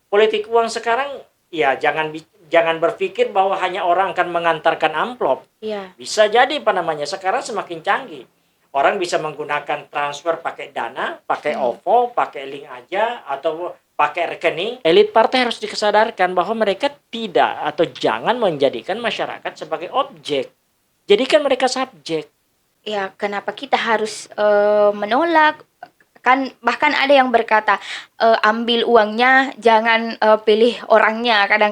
Politik uang sekarang ya jangan berpikir bahwa hanya orang akan mengantarkan amplop. Iya. Bisa jadi sekarang semakin canggih. Orang bisa menggunakan transfer pakai Dana, pakai OVO, pakai link aja atau pakai rekening. Elit partai harus dikesadarkan bahwa mereka tidak atau jangan menjadikan masyarakat sebagai objek. Jadikan mereka subjek. Ya, kenapa kita harus menolak? Kan bahkan ada yang berkata, ambil uangnya, jangan pilih orangnya. Kadang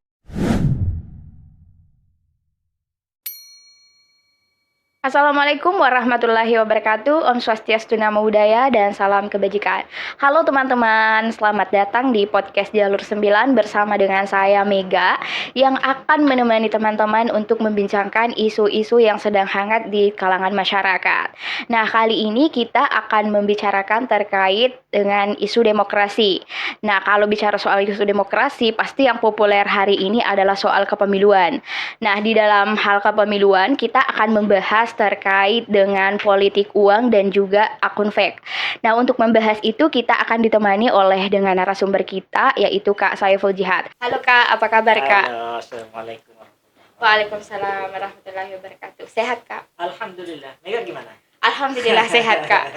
Assalamualaikum warahmatullahi wabarakatuh. Om Swastiastu Namo Buddhaya dan salam kebajikan. Halo teman-teman, selamat datang di podcast Jalur 9 bersama dengan saya Mega yang akan menemani teman-teman untuk membincangkan isu-isu yang sedang hangat di kalangan masyarakat. Nah, kali ini kita akan membicarakan terkait dengan isu demokrasi. Nah, kalau bicara soal isu demokrasi, pasti yang populer hari ini adalah soal kepemiluan. Nah, di dalam hal kepemiluan, kita akan membahas terkait dengan politik uang dan juga akun fake. Nah, untuk membahas itu kita akan ditemani oleh dengan narasumber kita, yaitu Kak Saiful Jihad. Halo Kak, apa kabar Kak? Halo, Assalamualaikum warahmatullahi Waalaikumsalam warahmatullahi wabarakatuh. Sehat Kak? Alhamdulillah. Mega gimana? Alhamdulillah sehat Kak.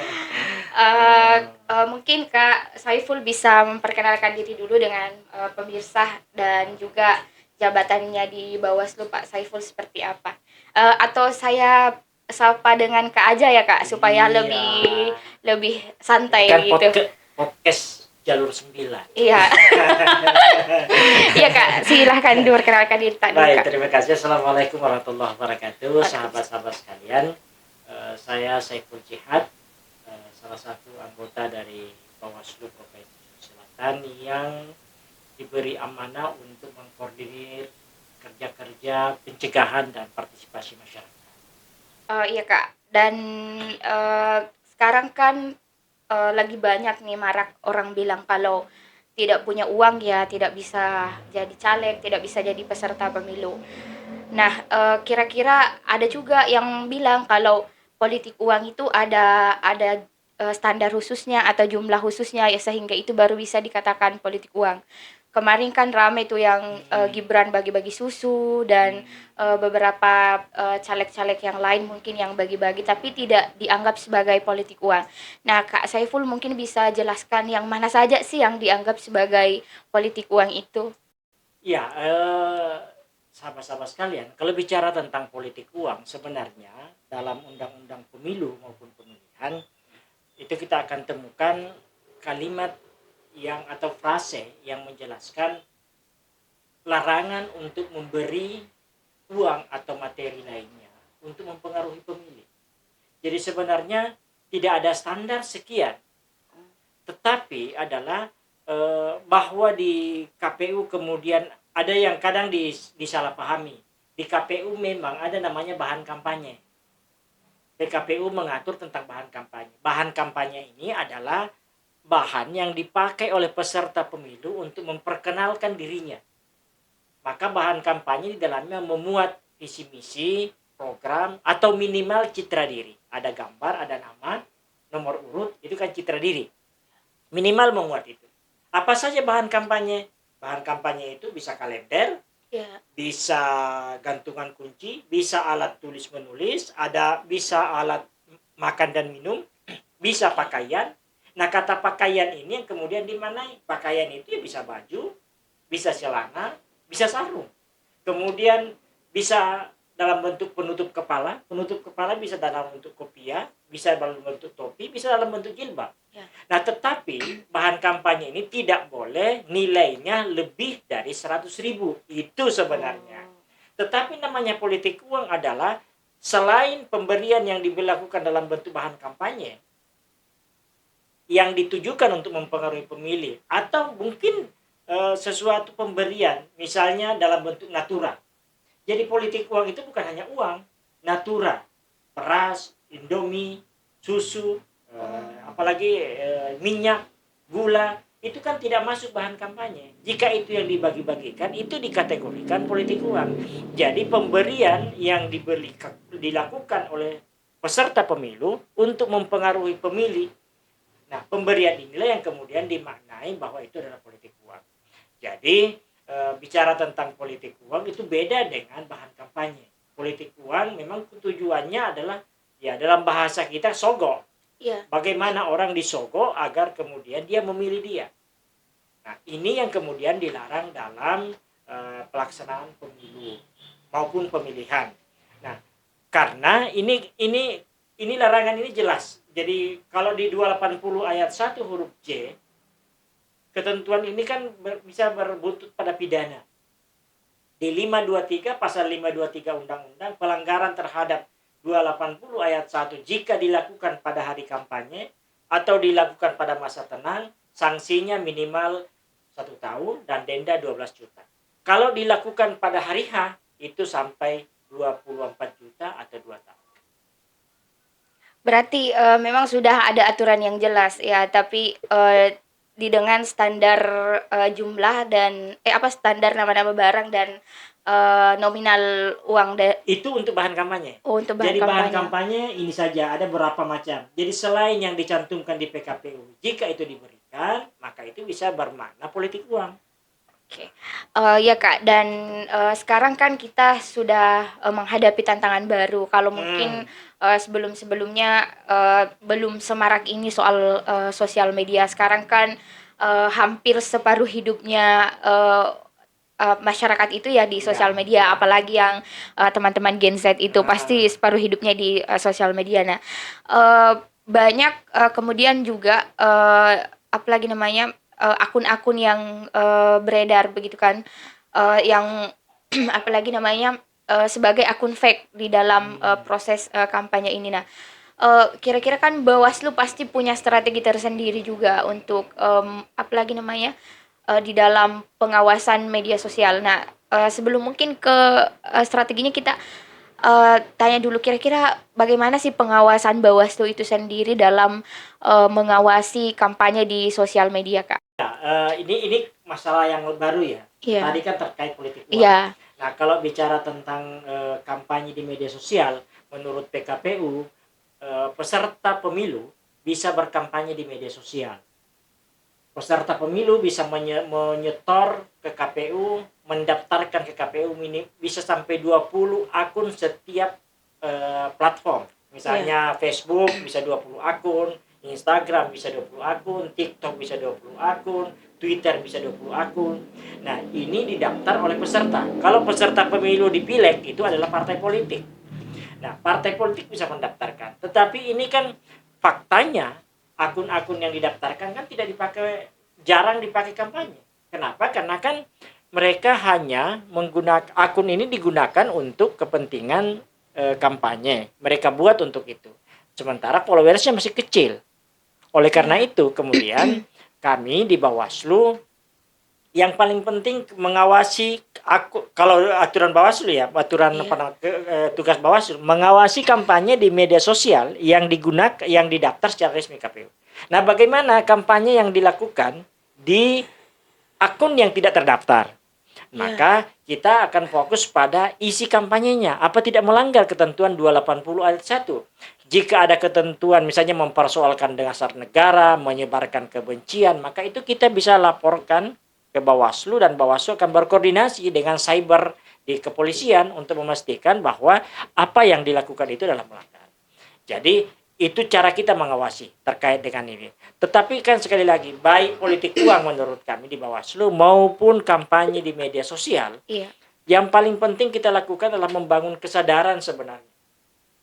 Mungkin Kak Saiful bisa memperkenalkan diri dulu dengan pemirsa dan juga jabatannya di Bawaslu Pak Saiful seperti apa? Atau saya sapa dengan Kak aja ya Kak supaya Iya. lebih santai Kan gitu. podcast Jalur 9. Iya. Iya Kak, silahkan diperkenalkan diri Kak dulu Baik, Kak. terima kasih. Assalamualaikum warahmatullahi wabarakatuh. Waalaikumsalam. Sahabat-sahabat sekalian, saya Saiful Jihad, salah satu anggota dari Bawaslu Provinsi Sulawesi Selatan yang diberi amanah untuk mengkoordinir kerja-kerja pencegahan dan partisipasi masyarakat. Iya Kak, dan sekarang kan lagi banyak nih marak orang bilang kalau tidak punya uang ya tidak bisa jadi caleg, tidak bisa jadi peserta pemilu. Nah, kira-kira ada juga yang bilang kalau politik uang itu ada standar khususnya atau jumlah khususnya ya sehingga itu baru bisa dikatakan politik uang. Kemarin kan rame tuh yang Gibran bagi-bagi susu dan beberapa caleg-caleg yang lain mungkin yang bagi-bagi tapi tidak dianggap sebagai politik uang. Nah, Kak Saiful mungkin bisa jelaskan yang mana saja sih yang dianggap sebagai politik uang itu? Ya, sahabat-sahabat sekalian, kalau bicara tentang politik uang, sebenarnya dalam undang-undang pemilu maupun pemilihan, itu kita akan temukan kalimat yang atau frase yang menjelaskan larangan untuk memberi uang atau materi lainnya untuk mempengaruhi pemilih. Jadi sebenarnya tidak ada standar sekian, tetapi adalah bahwa di KPU kemudian ada yang kadang disalahpahami. Di KPU memang ada namanya bahan kampanye. PKPU mengatur tentang bahan kampanye. Bahan kampanye ini adalah bahan yang dipakai oleh peserta pemilu untuk memperkenalkan dirinya. Maka bahan kampanye di dalamnya memuat visi misi, program, atau minimal citra diri. Ada gambar, ada nama, nomor urut, itu kan citra diri. Minimal memuat itu. Apa saja bahan kampanye? Bahan kampanye itu bisa kalender, Ya. bisa gantungan kunci, bisa alat tulis menulis, bisa alat makan dan minum, bisa pakaian. Nah, kata pakaian ini yang kemudian dimanai. Pakaian itu ya bisa baju, bisa celana, bisa sarung. Kemudian bisa dalam bentuk penutup kepala bisa dalam bentuk kopiah, bisa dalam bentuk topi, bisa dalam bentuk jilbab. Ya. Nah, tetapi bahan kampanye ini tidak boleh nilainya lebih dari 100.000. Itu sebenarnya. Tetapi namanya politik uang adalah selain pemberian yang dilakukan dalam bentuk bahan kampanye, yang ditujukan untuk mempengaruhi pemilih atau mungkin sesuatu pemberian misalnya dalam bentuk natura. Jadi politik uang itu bukan hanya uang, natura, beras, indomie, susu, apalagi minyak, gula, itu kan tidak masuk bahan kampanye. Jika itu yang dibagi-bagikan itu dikategorikan politik uang. Jadi pemberian yang dilakukan oleh peserta pemilu untuk mempengaruhi pemilih. Nah, pemberian inilah yang kemudian dimaknai bahwa itu adalah politik uang. Jadi bicara tentang politik uang itu beda dengan bahan kampanye. Politik uang memang tujuannya adalah ya dalam bahasa kita sogok. Iya. Bagaimana orang disogok agar kemudian dia memilih dia. Nah, ini yang kemudian dilarang dalam pelaksanaan pemilu maupun pemilihan. Nah, karena ini larangan ini jelas. Jadi kalau di 280 ayat 1 huruf J, ketentuan ini kan bisa berbuntut pada pidana. Di 523 pasal 523 Undang-Undang pelanggaran terhadap 280 ayat 1 jika dilakukan pada hari kampanye atau dilakukan pada masa tenang, sanksinya minimal 1 tahun dan denda 12 juta. Kalau dilakukan pada hari H, itu sampai 24 juta atau 2 tahun. Berarti memang sudah ada aturan yang jelas ya, tapi dengan standar jumlah dan standar nama-nama barang dan nominal uang Itu untuk bahan kampanye. untuk bahan Jadi bahan kampanye. kampanye ini saja ada beberapa macam. Jadi selain yang dicantumkan di PKPU, jika itu diberikan, maka itu bisa bermakna politik uang. Oke, ya Kak, dan sekarang kan kita sudah menghadapi tantangan baru. Kalau mungkin sebelum-sebelumnya belum semarak ini soal sosial media. Sekarang kan hampir separuh hidupnya masyarakat itu ya di sosial media, apalagi yang teman-teman Gen Z itu pasti separuh hidupnya di sosial media. Nah, banyak kemudian juga apalagi namanya akun-akun yang beredar begitu kan, yang apalagi namanya sebagai akun fake di dalam proses kampanye ini. Nah, kira-kira kan Bawaslu pasti punya strategi tersendiri juga untuk apalagi namanya di dalam pengawasan media sosial. Nah, sebelum mungkin ke strateginya kita tanya dulu kira-kira bagaimana sih pengawasan Bawaslu itu sendiri dalam mengawasi kampanye di sosial media, Kak? Ini masalah yang baru ya. Iya. Tadi kan terkait politik uang. Iya. Nah, kalau bicara tentang kampanye di media sosial, menurut PKPU, peserta pemilu bisa berkampanye di media sosial. Peserta pemilu bisa menyetor ke KPU, mendaftarkan ke KPU bisa sampai 20 akun setiap platform. Misalnya Facebook bisa 20 akun, Instagram bisa 20 akun, TikTok bisa 20 akun, Twitter bisa 20 akun. Nah, ini didaftar oleh peserta. Kalau peserta pemilu dipilih, itu adalah partai politik. Nah, partai politik bisa mendaftarkan. Tetapi ini kan faktanya, akun-akun yang didaftarkan kan jarang dipakai kampanye. Kenapa? Karena kan mereka hanya menggunakan akun ini digunakan untuk kepentingan kampanye. Mereka buat untuk itu. Sementara followersnya masih kecil. Oleh karena itu, kemudian kami di Bawaslu yang paling penting mengawasi kalau aturan Bawaslu ya, tugas Bawaslu mengawasi kampanye di media sosial yang didaftar secara resmi KPU. Nah, bagaimana kampanye yang dilakukan di akun yang tidak terdaftar? Maka kita akan fokus pada isi kampanyenya. Apa tidak melanggar ketentuan 280 ayat 1? Jika ada ketentuan misalnya mempersoalkan dasar negara, menyebarkan kebencian, maka itu kita bisa laporkan ke Bawaslu dan Bawaslu akan berkoordinasi dengan cyber di kepolisian untuk memastikan bahwa apa yang dilakukan itu adalah melanggar. Jadi itu cara kita mengawasi terkait dengan ini. Tetapi kan sekali lagi, baik politik uang menurut kami di Bawaslu maupun kampanye di media sosial, yang paling penting kita lakukan adalah membangun kesadaran sebenarnya.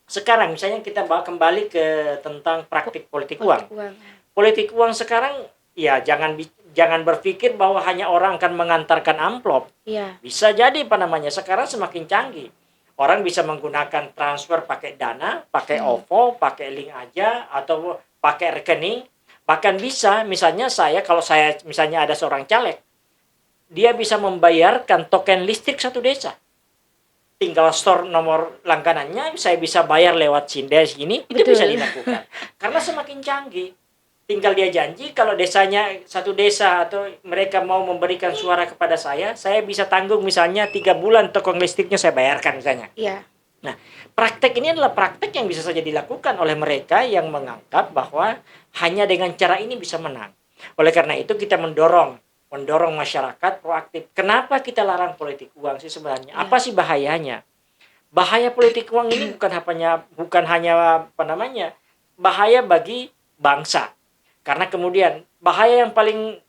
Sekarang misalnya kita kembali ke tentang praktik politik uang. Politik uang sekarang ya jangan berpikir bahwa hanya orang akan mengantarkan amplop. Bisa jadi sekarang semakin canggih. Orang bisa menggunakan transfer pakai Dana, pakai OVO, pakai link aja atau pakai rekening. Bahkan bisa misalnya kalau saya misalnya ada seorang caleg, dia bisa membayarkan token listrik satu desa. Tinggal store nomor langganannya, saya bisa bayar lewat Sindes gini, itu bisa dilakukan. Karena semakin canggih. Tinggal dia janji kalau satu desa atau mereka mau memberikan suara kepada saya bisa tanggung misalnya 3 bulan token listriknya saya bayarkan misalnya. Nah, praktek ini adalah praktek yang bisa saja dilakukan oleh mereka yang menganggap bahwa hanya dengan cara ini bisa menang. Oleh karena itu kita mendorong mendorong masyarakat proaktif. Kenapa kita larang politik uang sih sebenarnya? Iya. Apa sih bahayanya? Bahaya politik uang ini bukan hanya apa namanya, bahaya bagi bangsa. Karena kemudian bahaya yang paling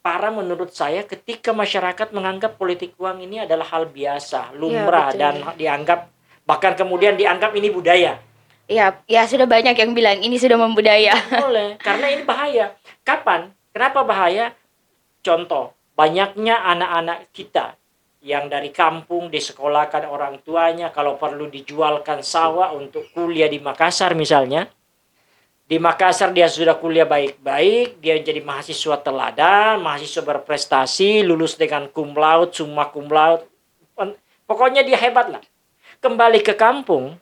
parah menurut saya ketika masyarakat menganggap politik uang ini adalah hal biasa, lumrah, betul. dan bahkan kemudian dianggap ini budaya. Iya, ya sudah banyak yang bilang ini sudah membudaya. Boleh, karena ini bahaya. Kapan? Kenapa bahaya? Contoh, banyaknya anak-anak kita yang dari kampung disekolahkan orang tuanya, kalau perlu dijualkan sawah untuk kuliah di Makassar misalnya. Di Makassar dia sudah kuliah baik-baik, dia jadi mahasiswa teladan, mahasiswa berprestasi, lulus dengan cum laude, summa cum laude. Pokoknya dia hebat lah. Kembali ke kampung,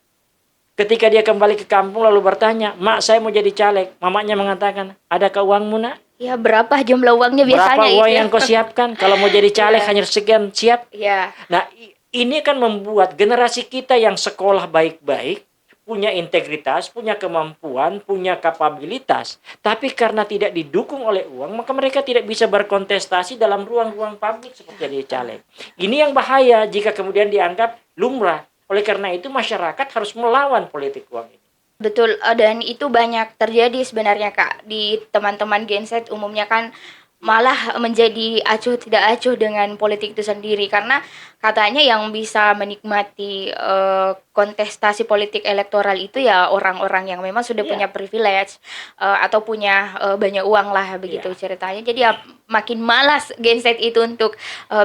ketika dia kembali ke kampung lalu bertanya, "Mak, saya mau jadi caleg." Mamanya mengatakan, "Adakah uangmu, Nak? Ya, berapa jumlah uangnya biasanya Berapa itu uang ya? yang kau siapkan? Kalau mau jadi caleg hanya sekian, siap." Iya, Nah, ini kan membuat generasi kita yang sekolah baik-baik, punya integritas, punya kemampuan, punya kapabilitas, tapi karena tidak didukung oleh uang, maka mereka tidak bisa berkontestasi dalam ruang-ruang publik seperti jadi caleg. Ini yang bahaya jika kemudian dianggap lumrah. Oleh karena itu masyarakat harus melawan politik uang ini. betul. Dan itu banyak terjadi sebenarnya Kak di teman-teman Gen Z umumnya kan malah menjadi acuh tidak acuh dengan politik itu sendiri karena katanya yang bisa menikmati kontestasi politik elektoral itu ya orang-orang yang memang sudah punya Iya, privilege atau punya banyak uang lah begitu iya. ceritanya. Jadi ya makin malas Gen Z itu untuk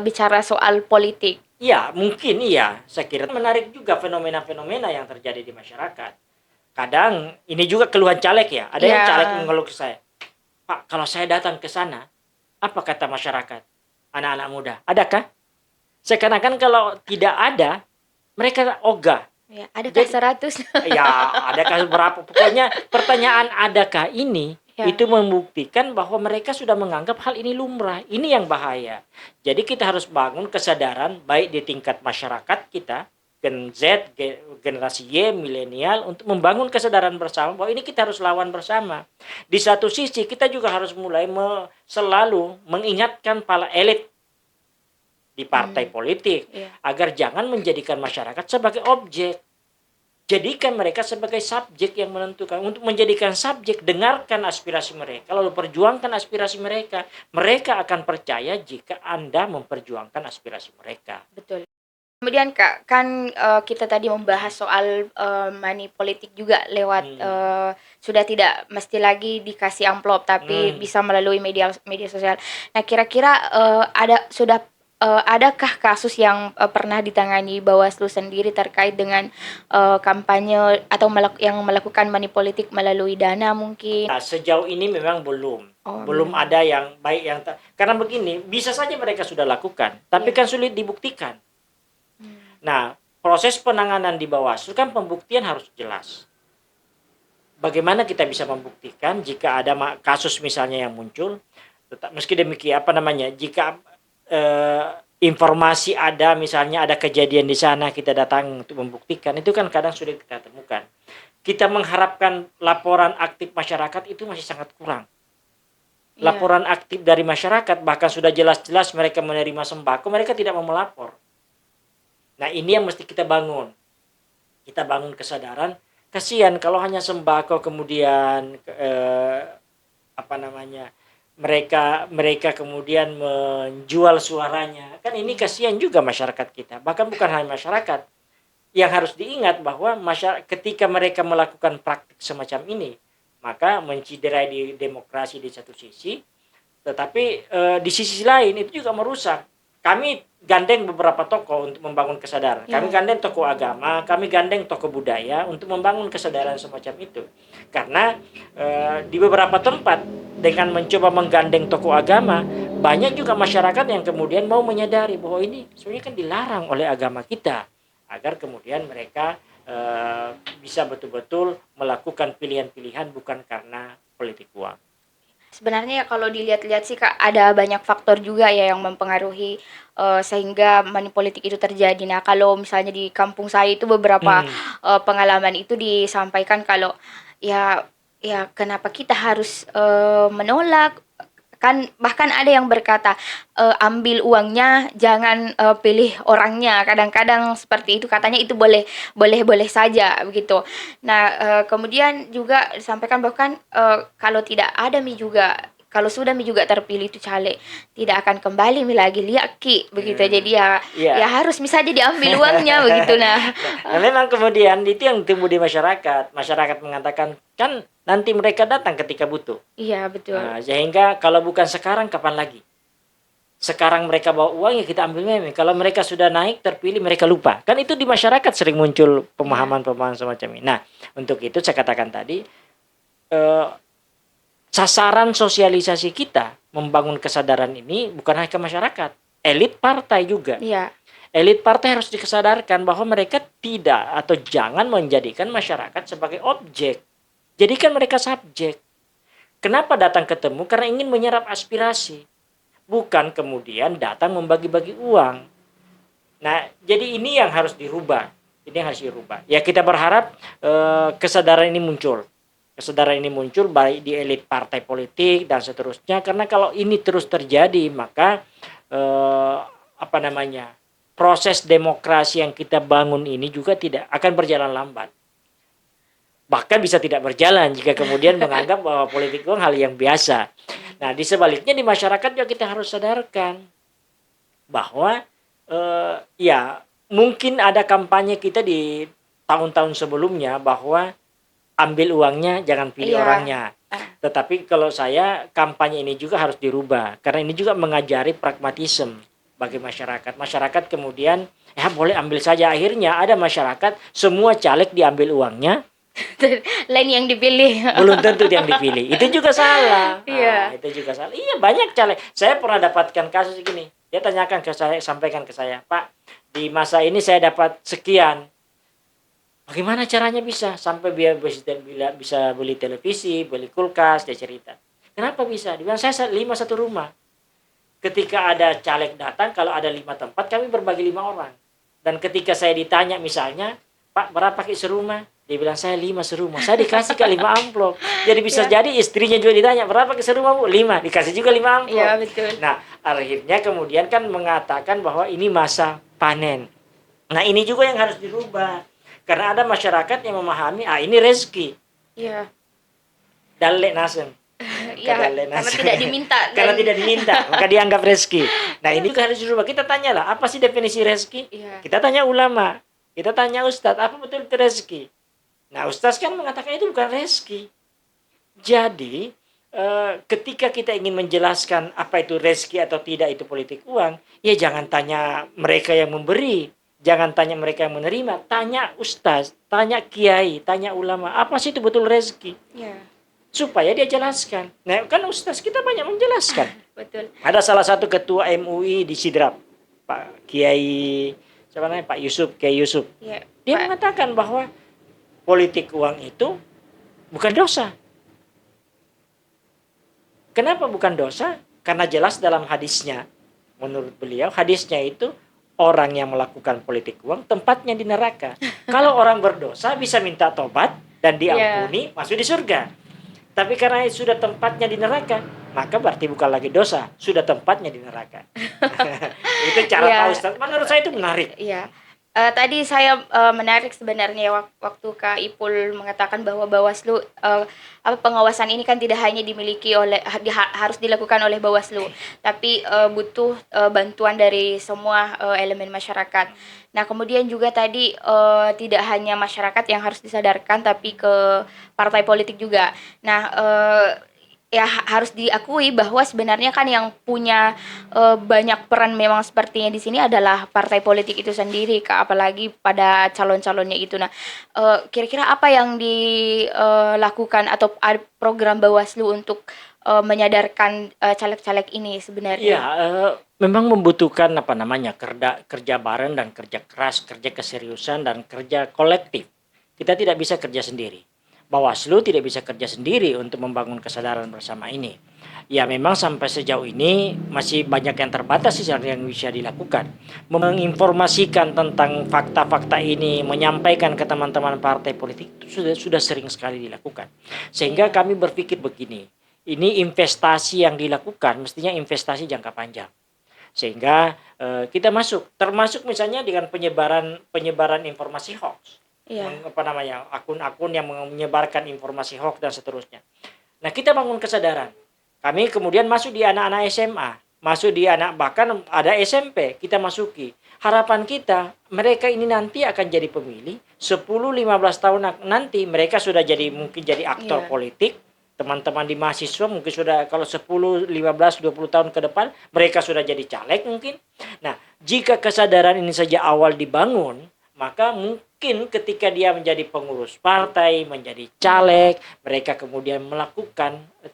bicara soal politik. Iya, mungkin iya. Saya kira menarik juga fenomena-fenomena yang terjadi di masyarakat. Kadang ini juga keluhan caleg ya. Ada yang caleg Ya, mengeluh ke saya, "Pak, kalau saya datang ke sana, apa kata masyarakat? Anak-anak muda, adakah?" Seakan-akan kalau tidak ada, mereka ogah. ya adakah Jadi, 100? ya adakah berapa? Pokoknya pertanyaan adakah ini Ya, itu membuktikan bahwa mereka sudah menganggap hal ini lumrah. Ini yang bahaya. Jadi kita harus bangun kesadaran baik di tingkat masyarakat kita, Gen Z, generasi Y, milenial, untuk membangun kesadaran bersama bahwa ini kita harus lawan bersama. Di satu sisi kita juga harus mulai selalu mengingatkan para elit di partai politik iya. agar jangan menjadikan masyarakat sebagai objek. Jadikan mereka sebagai subjek yang menentukan. Untuk menjadikan subjek, dengarkan aspirasi mereka, lalu perjuangkan aspirasi mereka. Mereka akan percaya jika Anda memperjuangkan aspirasi mereka. Betul. Kemudian Kak, kan kita tadi membahas soal money politik juga lewat sudah tidak mesti lagi dikasih amplop tapi Hmm. bisa melalui media media sosial. Nah, kira-kira adakah kasus yang pernah ditangani Bawaslu sendiri terkait dengan kampanye atau yang melakukan money politik melalui dana mungkin? Nah, sejauh ini memang belum. Oh, Belum belum. ada yang baik karena begini, bisa saja mereka sudah lakukan, tapi Iya. kan sulit dibuktikan. Nah, proses penanganan di Bawaslu kan pembuktian harus jelas. Bagaimana kita bisa membuktikan jika ada kasus misalnya yang muncul, meski demikian jika informasi ada, misalnya ada kejadian di sana, kita datang untuk membuktikan, itu kan kadang sulit kita temukan. Kita mengharapkan laporan aktif masyarakat itu masih sangat kurang. Iya. Laporan aktif dari masyarakat, bahkan sudah jelas-jelas mereka menerima sembako, mereka tidak mau melapor. Nah, ini yang mesti kita bangun. Kita bangun kesadaran. Kasihan kalau hanya sembako kemudian mereka kemudian menjual suaranya. Kan ini kasihan juga masyarakat kita. Bahkan bukan hanya masyarakat. Yang harus diingat bahwa ketika mereka melakukan praktik semacam ini, maka menciderai di demokrasi di satu sisi, tetapi di sisi lain itu juga merusak. Kami gandeng beberapa tokoh untuk membangun kesadaran. Kami gandeng tokoh agama, kami gandeng tokoh budaya untuk membangun kesadaran semacam itu. Karena di beberapa tempat dengan mencoba menggandeng tokoh agama, banyak juga masyarakat yang kemudian mau menyadari bahwa ini sebenarnya kan dilarang oleh agama kita, agar kemudian mereka bisa betul-betul melakukan pilihan-pilihan bukan karena politik uang. Sebenarnya ya kalau dilihat-lihat sih Kak, ada banyak faktor juga ya yang mempengaruhi sehingga money politik itu terjadi. Nah, kalau misalnya di kampung saya itu beberapa pengalaman itu disampaikan kalau ya ya kenapa kita harus menolak bahkan ada yang berkata ambil uangnya, jangan pilih orangnya. Kadang-kadang seperti itu, katanya itu boleh saja begitu. Nah, kemudian juga disampaikan bahkan kalau tidak ada mi juga, kalau sudah mi juga terpilih itu caleg, tidak akan kembali mi lagi lihat ki begitu. Jadi ya Iya. harus mi saja diambil uangnya begitu. Nah, Nah, memang kemudian itu yang tumbuh di masyarakat. Masyarakat mengatakan kan nanti mereka datang ketika butuh. iya betul. Nah, sehingga kalau bukan sekarang kapan lagi? Sekarang mereka bawa uang ya kita ambil meme. Kalau mereka sudah naik terpilih mereka lupa. Kan itu di masyarakat sering muncul pemahaman-pemahaman semacam ini. Nah, untuk itu saya katakan tadi eh, sasaran sosialisasi kita membangun kesadaran ini bukan hanya ke masyarakat, elit partai juga. Iya. Elit partai harus dikesadarkan bahwa mereka tidak atau jangan menjadikan masyarakat sebagai objek. Jadikan mereka subjek. Kenapa datang ketemu? Karena ingin menyerap aspirasi. Bukan kemudian datang membagi-bagi uang. Nah, jadi ini yang harus dirubah. Ini yang harus dirubah. Ya kita berharap kesadaran ini muncul. Kesadaran ini muncul baik di elit partai politik dan seterusnya. Karena kalau ini terus terjadi, maka proses demokrasi yang kita bangun ini juga tidak akan berjalan lambat. Bahkan bisa tidak berjalan jika kemudian menganggap bahwa politik uang hal yang biasa. Nah, di sebaliknya di masyarakat juga kita harus sadarkan bahwa ya mungkin ada kampanye kita di tahun-tahun sebelumnya bahwa ambil uangnya jangan pilih orangnya. Tetapi kalau saya kampanye ini juga harus dirubah karena ini juga mengajari pragmatisme bagi masyarakat. Masyarakat kemudian ya boleh ambil saja, akhirnya ada masyarakat semua caleg diambil uangnya. Lain yang dipilih. Belum tentu yang dipilih. Itu juga salah. Iya. Itu juga salah. Iya, banyak caleg. Saya pernah dapatkan kasus gini. Dia tanyakan ke saya, sampaikan ke saya, "Pak, di masa ini saya dapat sekian. Bagaimana caranya bisa sampai biar bisa beli televisi, beli kulkas?" Dia cerita. "Kenapa bisa?" Dia bilang, "Saya 5 satu rumah. Ketika ada caleg datang, kalau ada 5 tempat, kami berbagi 5 orang. Dan ketika saya ditanya misalnya, Pak, berapa ki serumah?" Dia bilang, "Saya 5 serumah." Saya dikasih ke 5 amplop. Jadi bisa jadi istrinya juga ditanya, "Berapa ki serumah, Bu?" 5. Dikasih juga 5 amplop. Iya, betul. Nah, akhirnya kemudian kan mengatakan bahwa ini masa panen. Nah, ini juga yang harus dirubah. Karena ada masyarakat yang memahami, ini rezeki. Iya. Dalek nasem. Iya, karena tidak diminta. Karena tidak diminta, maka dianggap rezeki. Nah, ini juga harus dirubah. Kita tanyalah, apa sih definisi rezeki? Iya. Kita tanya ulama, kita tanya ustadz, apa betul itu rezeki? Nah, ustadz kan mengatakan itu bukan rezeki. Jadi, ketika kita ingin menjelaskan apa itu rezeki atau tidak itu politik uang, ya jangan tanya mereka yang memberi, jangan tanya mereka yang menerima, tanya ustadz, tanya kiai, tanya ulama, apa sih itu betul rezeki? Iya. Supaya dia jelaskan. Nah, kan ustaz kita banyak menjelaskan. Betul. Ada salah satu ketua MUI di Sidrap, Pak Kiai, siapa namanya? Pak Yusuf, Kiai Yusuf. Iya. Dia mengatakan bahwa politik uang itu bukan dosa. Kenapa bukan dosa? Karena jelas dalam hadisnya, menurut beliau, hadisnya itu orang yang melakukan politik uang tempatnya di neraka. Kalau orang berdosa bisa minta tobat dan diampuni, masuk di surga. Tapi karena sudah tempatnya di neraka, maka berarti bukan lagi dosa, sudah tempatnya di neraka. Itu cara Pak Ustadz. Menurut saya itu menarik. Iya. Tadi saya menarik sebenarnya waktu Kak Ipul mengatakan bahwa Bawaslu pengawasan ini kan tidak hanya dimiliki harus dilakukan oleh Bawaslu, tapi butuh bantuan dari semua elemen masyarakat. Nah, kemudian juga tadi tidak hanya masyarakat yang harus disadarkan, tapi ke partai politik juga. Nah, ya harus diakui bahwa sebenarnya kan yang punya banyak peran memang sepertinya di sini adalah partai politik itu sendiri, Kak, apalagi pada calon-calonnya itu. Nah, kira-kira apa yang dilakukan atau program Bawaslu untuk menyadarkan caleg-caleg ini sebenarnya? Iya, memang membutuhkan kerja bareng dan kerja keras, kerja keseriusan dan kerja kolektif. Kita tidak bisa kerja sendiri. Bawaslu tidak bisa kerja sendiri untuk membangun kesadaran bersama ini. Ya memang sampai sejauh ini masih banyak yang terbatas sih yang bisa dilakukan. Menginformasikan tentang fakta-fakta ini, menyampaikan ke teman-teman partai politik itu sudah sering sekali dilakukan. Sehingga kami berpikir begini, ini investasi yang dilakukan mestinya investasi jangka panjang. Sehingga kita masuk, termasuk misalnya dengan penyebaran informasi hoax. Iya. Akun-akun yang menyebarkan informasi hoax dan seterusnya. Nah, kita bangun kesadaran. Kami kemudian masuk di anak-anak SMA, masuk di anak, bahkan ada SMP, kita masuki. Harapan kita, mereka ini nanti akan jadi pemilih, 10-15 tahun nanti mereka sudah mungkin jadi aktor Iya. politik. Teman-teman di mahasiswa mungkin sudah, kalau 10, 15, 20 tahun ke depan mereka sudah jadi caleg mungkin. Nah, jika kesadaran ini saja awal dibangun, maka mungkin ketika dia menjadi pengurus partai, menjadi caleg, mereka kemudian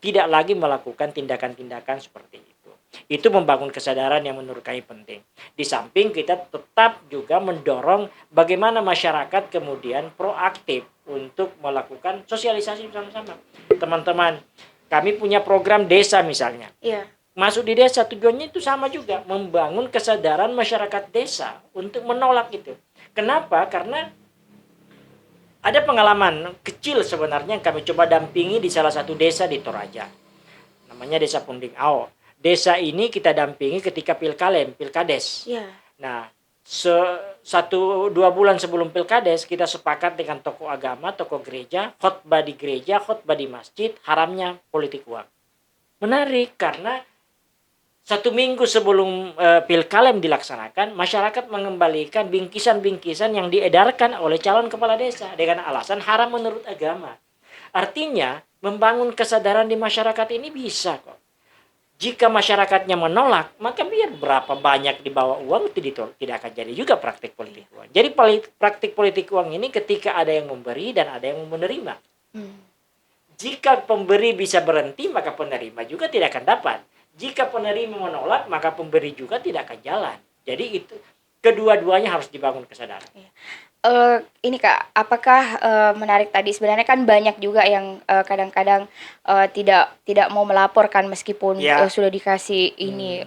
tidak lagi melakukan tindakan-tindakan seperti itu. Itu membangun kesadaran yang menurut kami penting. Di samping kita tetap juga mendorong bagaimana masyarakat kemudian proaktif untuk melakukan sosialisasi bersama-sama. Teman-teman, kami punya program desa misalnya. Iya. Masuk di desa tujuannya itu sama juga, membangun kesadaran masyarakat desa untuk menolak itu. Kenapa? Karena ada pengalaman kecil sebenarnya yang kami coba dampingi di salah satu desa di Toraja. Namanya Desa Punding Ao. Desa ini kita dampingi ketika Pilkades. Iya. Nah, 1-2 bulan sebelum Pilkades kita sepakat dengan tokoh agama, tokoh gereja, khotbah di gereja, khotbah di masjid, haramnya politik uang. Menarik karena 1 minggu sebelum Pilkalem dilaksanakan, masyarakat mengembalikan bingkisan-bingkisan yang diedarkan oleh calon kepala desa dengan alasan haram menurut agama. Artinya, membangun kesadaran di masyarakat ini bisa kok. Jika masyarakatnya menolak, maka biar berapa banyak dibawa uang tidak akan jadi juga praktik politik uang. Jadi praktik politik uang ini ketika ada yang memberi dan ada yang menerima. Jika pemberi bisa berhenti, maka penerima juga tidak akan dapat. Jika penerima menolak, maka pemberi juga tidak akan jalan. Jadi itu kedua-duanya harus dibangun kesadaran. Ini Kak, apakah menarik tadi sebenarnya kan banyak juga yang kadang-kadang tidak mau melaporkan meskipun sudah dikasih ini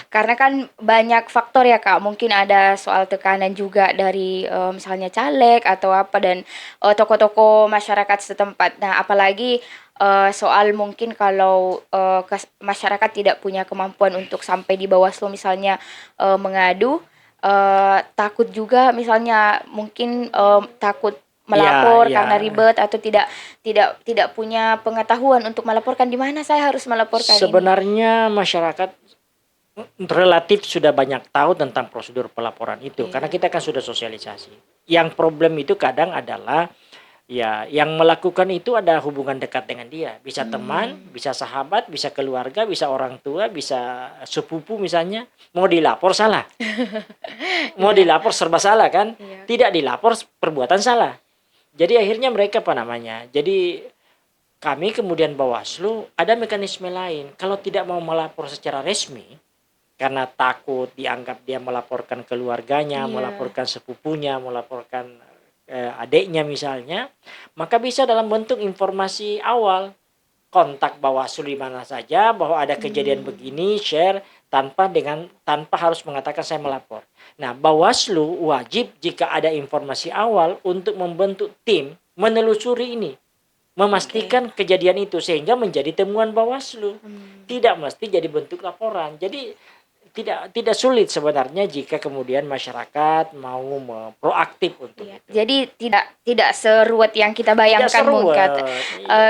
karena kan banyak faktor ya Kak, mungkin ada soal tekanan juga dari misalnya caleg atau apa dan tokoh-tokoh masyarakat setempat. Nah, apalagi soal mungkin kalau masyarakat tidak punya kemampuan untuk sampai di Bawaslu misalnya mengadu. Takut juga misalnya mungkin takut melapor karena ribet atau tidak punya pengetahuan untuk melaporkan di mana saya harus melaporkan Sebenarnya masyarakat relatif sudah banyak tahu tentang prosedur pelaporan itu karena kita kan sudah sosialisasi. Yang problem itu kadang adalah yang melakukan itu ada hubungan dekat dengan dia. Bisa teman, bisa sahabat, bisa keluarga, bisa orang tua, bisa sepupu misalnya. Mau dilapor salah. Mau dilapor serba salah kan? Tidak dilapor perbuatan salah. Jadi akhirnya mereka jadi kami kemudian Bawaslu ada mekanisme lain. Kalau tidak mau melapor secara resmi, karena takut dianggap dia melaporkan keluarganya, melaporkan sepupunya, melaporkan adiknya misalnya, maka bisa dalam bentuk informasi awal, kontak Bawaslu di mana saja bahwa ada kejadian begini, share tanpa harus mengatakan saya melapor. Nah, Bawaslu wajib jika ada informasi awal untuk membentuk tim menelusuri ini, memastikan kejadian itu sehingga menjadi temuan Bawaslu. Tidak mesti jadi bentuk laporan. Jadi tidak sulit sebenarnya jika kemudian masyarakat mau proaktif untuk itu. Jadi tidak seruwet yang kita bayangkan mungkin.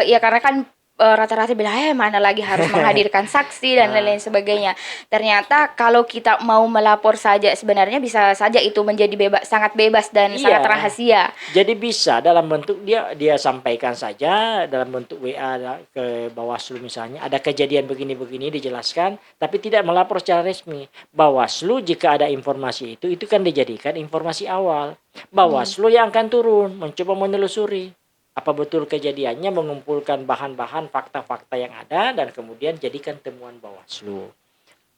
Ya karena kan rata-rata bilang mana lagi harus menghadirkan saksi dan lain-lain sebagainya. Ternyata kalau kita mau melapor saja sebenarnya bisa saja itu menjadi sangat bebas dan sangat rahasia. Jadi bisa dalam bentuk dia sampaikan saja dalam bentuk WA ke Bawaslu misalnya, ada kejadian begini-begini dijelaskan, tapi tidak melapor secara resmi. Bawaslu jika ada informasi itu kan dijadikan informasi awal. Bawaslu yang akan turun mencoba menelusuri apa betul kejadiannya, mengumpulkan bahan-bahan fakta-fakta yang ada dan kemudian jadikan temuan Bawaslu.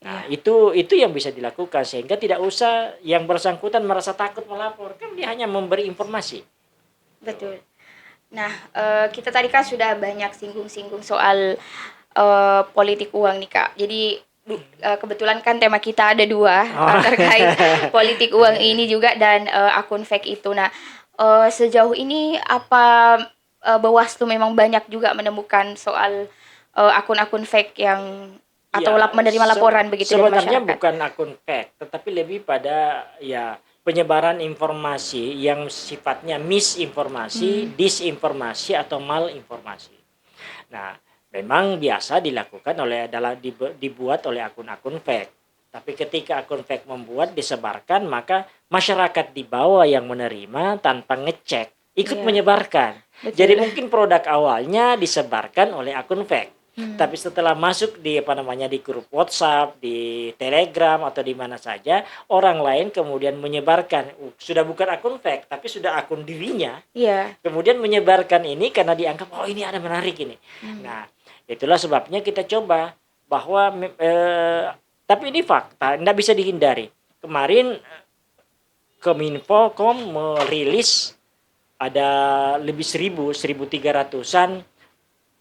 Nah, itu yang bisa dilakukan sehingga tidak usah yang bersangkutan merasa takut melapor, kan dia hanya memberi informasi. Betul. Nah, kita tadi kan sudah banyak singgung-singgung soal politik uang nih Kak. Jadi kebetulan kan tema kita ada 2 terkait politik uang ini juga dan akun fake itu. Nah, sejauh ini apa Bawaslu memang banyak juga menemukan soal akun-akun fake yang atau Ya, menerima laporan begitu dari sebenarnya masyarakat. bukan akun fake, tetapi lebih pada ya penyebaran informasi yang sifatnya misinformasi, disinformasi atau malinformasi. Nah, memang biasa dilakukan dibuat oleh akun-akun fake. Tapi ketika akun fake membuat disebarkan, maka masyarakat di bawah yang menerima tanpa ngecek ikut Iya, menyebarkan. Jadi betul. mungkin produk awalnya disebarkan oleh akun fake. Tapi setelah masuk di di grup WhatsApp, di Telegram atau di mana saja, orang lain kemudian menyebarkan. Sudah bukan akun fake, tapi sudah akun dirinya. Iya. Kemudian menyebarkan ini karena dianggap oh ini ada menarik ini. Hmm. Nah, itulah sebabnya kita coba bahwa tapi ini fakta, tidak bisa dihindari. Kemarin Kominfo merilis ada lebih 1.300-an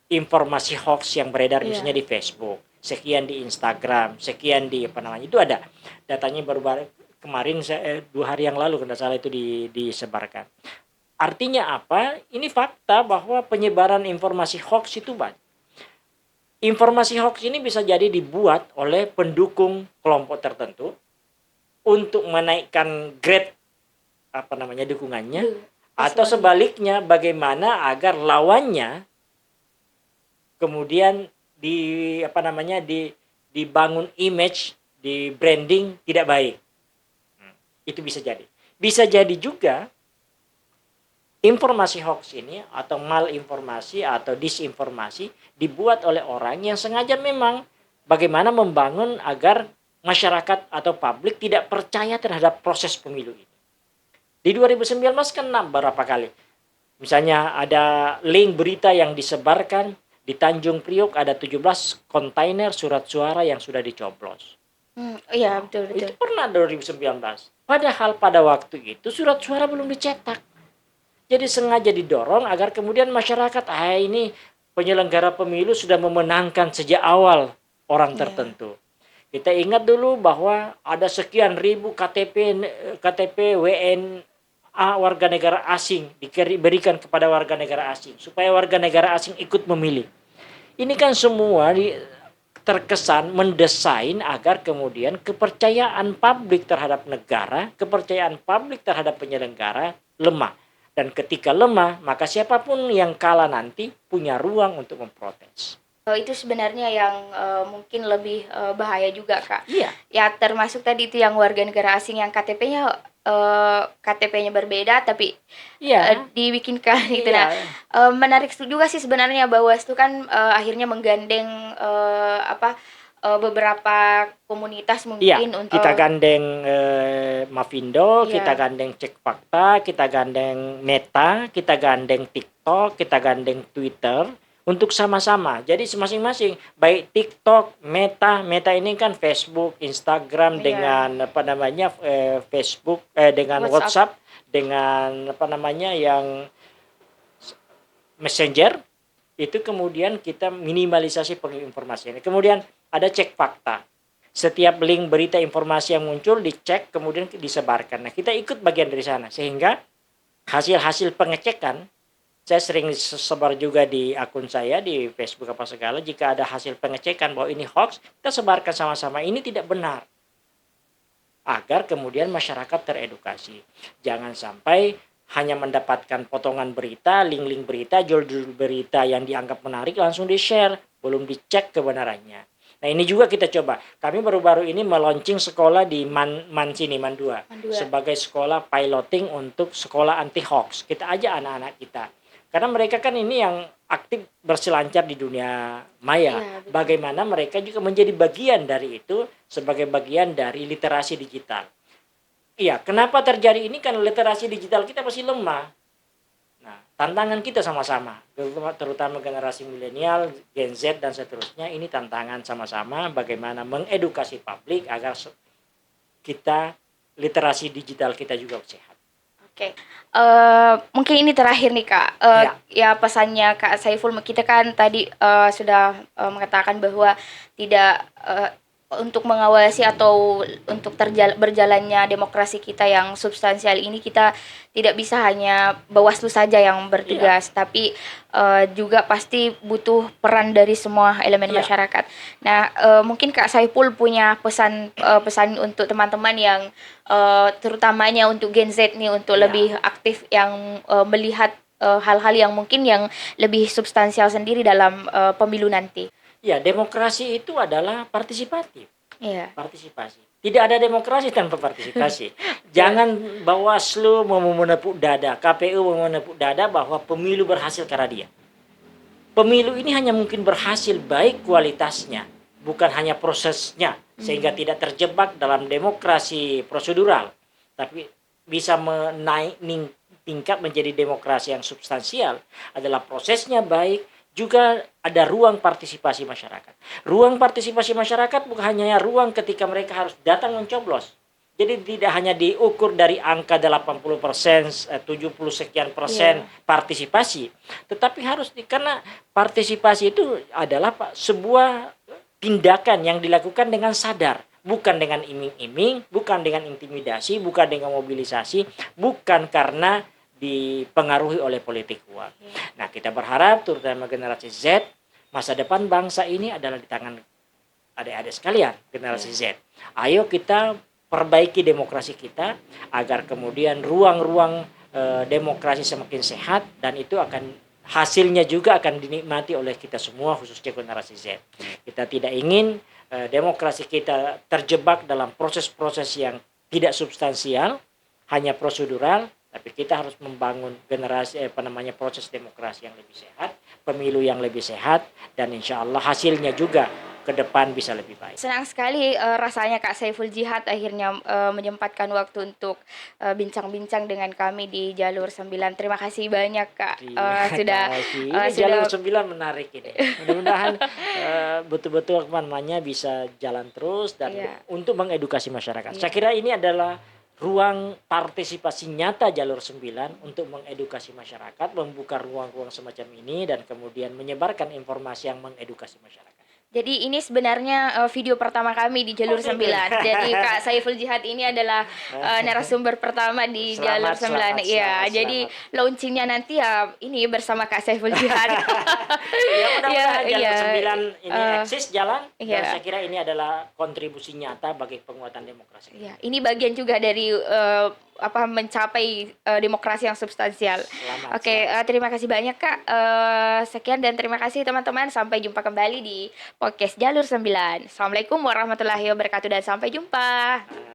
informasi hoax yang beredar misalnya Iya. di Facebook, sekian di Instagram, sekian di itu ada datanya baru kemarin 2 hari yang lalu kalau tidak salah itu disebarkan. Artinya apa? Ini fakta bahwa penyebaran informasi hoax itu banyak. Informasi hoax ini bisa jadi dibuat oleh pendukung kelompok tertentu untuk menaikkan grade dukungannya, atau sebaliknya bagaimana agar lawannya kemudian dibangun image, di branding tidak baik. Itu bisa jadi. Bisa jadi juga informasi hoax ini atau malinformasi atau disinformasi dibuat oleh orang yang sengaja memang bagaimana membangun agar masyarakat atau publik tidak percaya terhadap proses pemilu ini. Di 2019 kan berapa kali? Misalnya ada link berita yang disebarkan di Tanjung Priok ada 17 kontainer surat suara yang sudah dicoblos. Iya, betul. Itu pernah 2019. Padahal pada waktu itu surat suara belum dicetak. Jadi sengaja didorong agar kemudian masyarakat ini penyelenggara pemilu sudah memenangkan sejak awal orang tertentu. Kita ingat dulu bahwa ada sekian ribu KTP WNA warga negara asing diberikan kepada warga negara asing supaya warga negara asing ikut memilih. Ini kan semua terkesan mendesain agar kemudian kepercayaan publik terhadap negara, kepercayaan publik terhadap penyelenggara lemah. Dan ketika lemah, maka siapapun yang kalah nanti punya ruang untuk memprotes. Itu sebenarnya yang mungkin lebih bahaya juga, Kak. Iya. Ya termasuk tadi itu yang warga negara asing yang KTP-nya berbeda tapi dibikinkan gitu. Iya. Nah, menarik juga sih sebenarnya Bawaslu kan akhirnya menggandeng beberapa komunitas mungkin untuk kita gandeng Mavindo, Iya. kita gandeng Cek Fakta, kita gandeng Meta, kita gandeng TikTok, kita gandeng Twitter untuk sama-sama. Jadi masing-masing baik TikTok, Meta ini kan Facebook, Instagram dengan Facebook dengan WhatsApp dengan yang Messenger. Itu kemudian kita minimalisasi penginformasian. Kemudian ada Cek Fakta. Setiap link berita informasi yang muncul dicek kemudian disebarkan. Nah, kita ikut bagian dari sana sehingga hasil-hasil pengecekan saya sering sebar juga di akun saya di Facebook apa segala, jika ada hasil pengecekan bahwa ini hoax, kita sebarkan sama-sama ini tidak benar. Agar kemudian masyarakat teredukasi. Jangan sampai hanya mendapatkan potongan berita, link-link berita, judul berita yang dianggap menarik langsung di-share, belum dicek kebenarannya. Nah, ini juga kita coba. Kami baru-baru ini meluncing sekolah di Man 2 sebagai sekolah piloting untuk sekolah anti hoax. Kita ajak anak-anak kita. Karena mereka kan ini yang aktif berselancar di dunia maya. Bagaimana mereka juga menjadi bagian dari itu sebagai bagian dari literasi digital. Iya, kenapa terjadi ini? Karena literasi digital kita masih lemah. Nah, tantangan kita sama-sama, terutama generasi milenial, Gen Z dan seterusnya, ini tantangan sama-sama bagaimana mengedukasi publik agar kita literasi digital kita juga sehat. Oke. Mungkin ini terakhir nih, Kak. Ya pesannya Kak Saiful, kita kan tadi sudah mengatakan bahwa tidak untuk mengawasi atau untuk berjalannya demokrasi kita yang substansial ini, kita tidak bisa hanya Bawaslu saja yang bertugas, tapi juga pasti butuh peran dari semua elemen Iya, masyarakat. Nah, mungkin Kak Saiful punya pesan untuk teman-teman yang terutamanya untuk Gen Z nih, untuk iya. lebih aktif yang melihat hal-hal yang mungkin yang lebih substansial sendiri dalam pemilu nanti. Ya, demokrasi itu adalah partisipatif, Iya. partisipasi. Tidak ada demokrasi tanpa partisipasi. Betul. Jangan Bawaslu mau menepuk dada, KPU mau menepuk dada bahwa pemilu berhasil karena dia. Pemilu ini hanya mungkin berhasil baik kualitasnya, bukan hanya prosesnya, sehingga tidak terjebak dalam demokrasi prosedural, tapi bisa tingkat menjadi demokrasi yang substansial adalah prosesnya baik, juga ada ruang partisipasi masyarakat. Ruang partisipasi masyarakat bukan hanya ruang ketika mereka harus datang mencoblos. Jadi tidak hanya diukur dari angka 80%, 70 sekian persen Iya. partisipasi, tetapi karena partisipasi itu adalah sebuah tindakan yang dilakukan dengan sadar, bukan dengan iming-iming, bukan dengan intimidasi, bukan dengan mobilisasi, bukan karena dipengaruhi oleh politik uang. Nah, kita berharap terutama generasi Z, masa depan bangsa ini adalah di tangan adik-adik sekalian, generasi Iya. Z. Ayo kita perbaiki demokrasi kita agar kemudian ruang-ruang demokrasi semakin sehat, dan itu akan hasilnya juga akan dinikmati oleh kita semua, khususnya generasi Z. Kita tidak ingin demokrasi kita terjebak dalam proses-proses yang tidak substansial, hanya prosedural, tapi kita harus membangun proses demokrasi yang lebih sehat, pemilu yang lebih sehat, dan insya Allah hasilnya juga ke depan bisa lebih baik. Senang sekali rasanya Kak Saiful Jihad akhirnya menyempatkan waktu untuk bincang-bincang dengan kami di Jalur 9. Terima kasih banyak Kak, Terima sudah kasih. Ini jalur sudah 9 menarik ini. Mudah-mudahan betul-betul namanya bisa jalan terus dan iya, untuk mengedukasi masyarakat. Saya iya. kira ini adalah ruang partisipasi nyata jalur 9 untuk mengedukasi masyarakat, membuka ruang-ruang semacam ini dan kemudian menyebarkan informasi yang mengedukasi masyarakat. Jadi ini sebenarnya video pertama kami di Jalur Oke, okay. 9. Jadi Kak Saiful Jihad ini adalah narasumber pertama di Jalur Selamat, 9. selamat, Iya, selamat, jadi selamat. launchingnya nanti ya ini bersama Kak Saiful Jihad. Ya, Iya, mudah-mudahan jalur iya. 9 ini Eh, eksis jalan, dan iya. saya kira ini adalah kontribusi nyata bagi penguatan demokrasi. Iya, ini bagian juga dari mencapai demokrasi yang substansial. Selamat, Oke, selamat. terima kasih banyak Kak. Sekian dan terima kasih teman-teman. Sampai jumpa kembali di podcast Jalur 9. Assalamualaikum warahmatullahi wabarakatuh dan sampai jumpa.